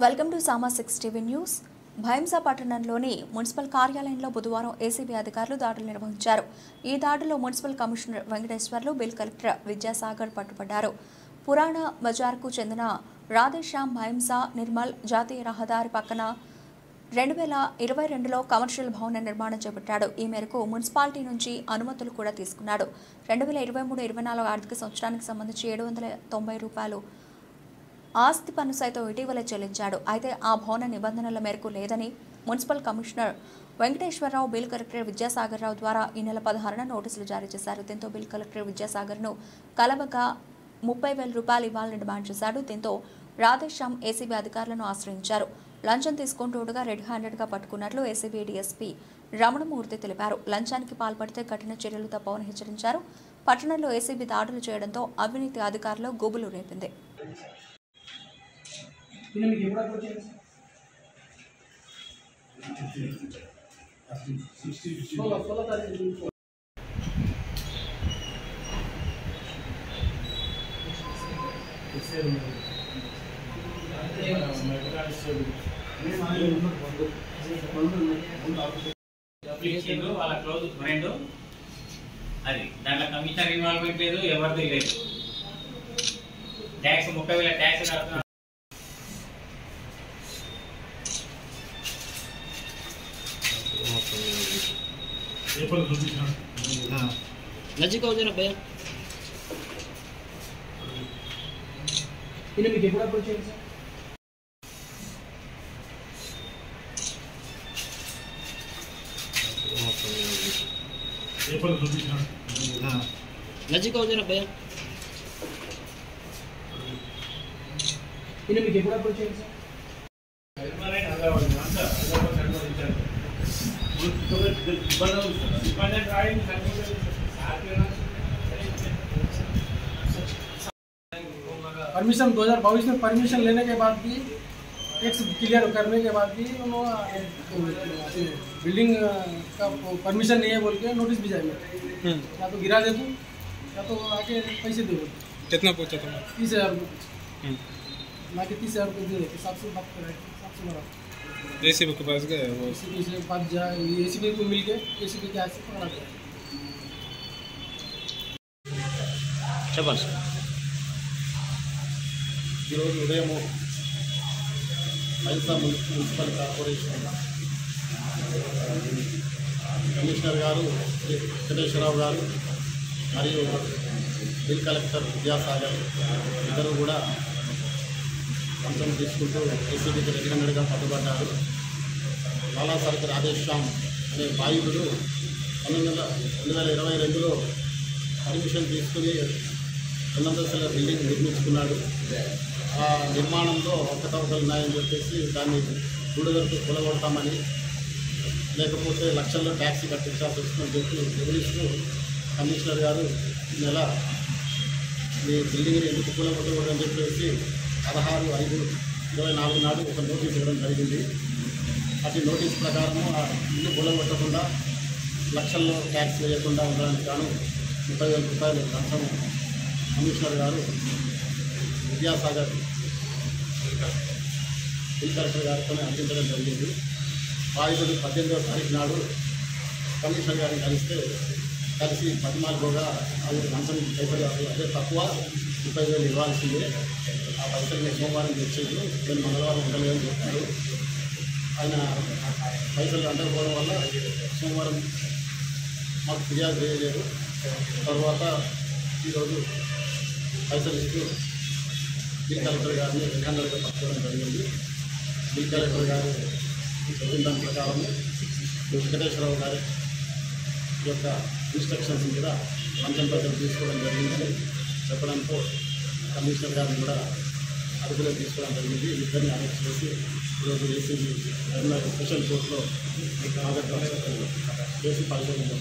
Welcome to Sama 6 TV news. Bhainsa పట్టణంలోని municipal కార్యాలయంలో బుధవారం ఏసీబీ అధికారులు దాడులు నిర్వహించారు. ఈ దాడుల్లో municipal commissioner Venkateswarlu, bill collector Vidyasagar పట్టుబడ్డారు. పురాణ బజార్కు చెందిన రాధేశ్యామ్ భైంసా నిర్మల్ జాతీయ రహదారి పక్కన 2022లో కమర్షియల్ భవన నిర్మాణం చేపట్టాడు. ఈ మేరకు మున్సిపాలిటీ నుంచి అనుమతులు కూడా తీసుకున్నాడు. 2023-24 ఆర్థిక సంవత్సరానికి సంబంధించి ₹790 ఆస్తి పన్ను సైతం ఇటీవల చెల్లించాడు. అయితే ఆ భవన నిబంధనల మేరకు లేదని municipal commissioner Venkateswara Rao, bill collector Vidyasagar Rao ద్వారా ఈ నెల 16న నోటీసులు జారీ చేశారు. దీంతో బిల్ కలెక్టర్ విద్యాసాగర్ను కలవగా ₹30,000 ఇవ్వాలని డిమాండ్ చేశాడు. దీంతో రాధేశ్యామ్ ఏసీబీ అధికారులను ఆశ్రయించారు. లంచం తీసుకుంటూగా రెడ్ హ్యాండెడ్గా పట్టుకున్నట్లు ఏసీబీ డీఎస్పీ రమణమూర్తి తెలిపారు. లంచానికి పాల్పడితే కఠిన చర్యలు తప్పవని హెచ్చరించారు. పట్టణంలో ఏసీబీ దాడులు చేయడంతో అవినీతి అధికారులు గుబులు రేపింది. వాళ్ళ క్లోజ్ ఫ్రెండ్ అది దాంట్లో కమిషనర్ ఇన్వాల్వ్మెంట్ లేదు, ఎవరిది లేదు. ట్యాక్స్ 30,000 ట్యాక్స్ కడుతున్నారు. नजीक हो जाना भैया इन्हें మీకు ఎప్పుడు అప్రోచ్ చేయాలి సార్ नजीक हो जाना भैया इन्हें మీకు ఎప్పుడు అప్రోచ్ చేయాలి परमिशन 2022 में परमिशन लेने के बाद भी टैक्स क्लियर करने के बाद भी उन्होंने बिल्डिंग का परमिशन नहीं है बोल के नोटिस भी जाएंगे। या तो गिरा दे दूँ या तो आके पैसे दे दो। कितना पूछा तुम? 30,000 ना कि 30,000 रुपये दे देते 700 बात कर रहे हैं 700 बड़ा एसीबी के पास गए वो एसीबी से पास जाए एसीबी को मिल के एसीबी के हाथ से पकड़ा गया। చెప్పండి సార్. ఈరోజు ఉదయం భైంసా మున్సిపల్ కార్పొరేషన్ కమిషనర్ గారు వెంకటేశ్వరరావు గారు మరియు బిల్ కలెక్టర్ విద్యాసాగర్ ఇద్దరు కూడా లంచం తీసుకుంటూ ఏసీబీకి రెడ్ హ్యాండెడ్గా పట్టుబడ్డారు. లాలాసర్కి రాధేశ్యామ్ అనే బాధితుడు 2022లో పర్మిషన్ తీసుకుని 2 అంతస్తుల బిల్డింగ్ నిర్మించుకున్నాడు. ఆ నిర్మాణంలో అవకతవకలు ఉన్నాయని చెప్పేసి దాన్ని గూడెదరకు కూలగొడతామని, లేకపోతే లక్షల్లో ట్యాక్సీ కట్టించాల్సి వస్తుందని చెప్పి బెదిరిస్తూ కమిషనర్ గారు ఈ నెల మీ బిల్డింగ్ని ఎందుకు కూలగొట్టకూడదని చెప్పేసి 16/5/24 నాడు ఒక నోటీస్ ఇవ్వడం జరిగింది. అటు నోటీస్ ప్రకారము ఆ ఇల్లు కూలగొట్టకుండా లక్షల్లో ట్యాక్స్ వేయకుండా ఉండడానికి గాను ₹30,000 లంచం కమిషనర్ గారు విద్యాసాగర్ బిల్ కలెక్టర్ గారితో అందించడం జరిగింది. బాధితుడు 18వ తారీఖు నాడు కమిషనర్ గారిని కలిసి 14 అది లంచం పైసలు అదే తక్కువ 30,000 ఇవ్వాల్సిందే, ఆ పైసలు నేను సోమవారం తెచ్చేది నేను మంగళవారం ఉండలేదని చెప్పాడు. ఆయన పైసలు అందకపోవడం వల్ల సోమవారం మాకు ఫిర్యాదు చేయలేదు. తర్వాత ఈరోజు పైసలు ఇస్తూ బిల్ కలెక్టర్ గారిని రెడ్ హ్యాండెడ్గా పట్టుకోవడం జరిగింది. బిల్ కలెక్టర్ గారు చెప్పిన దాని ప్రకారం వెంకటేశ్వరరావు గారి యొక్క ఇన్స్ట్రక్షన్స్ మీద లంచం పైసలు తీసుకోవడం జరిగిందని చెప్పడంతో కమిషనర్ గారిని కూడా అదుపులో తీసుకోవడం జరిగింది. ఇద్దరిని అరెస్ట్ చేసి ఈరోజు ఏసీబీ స్పెషల్ కోర్టులో కేసు పరిశోధన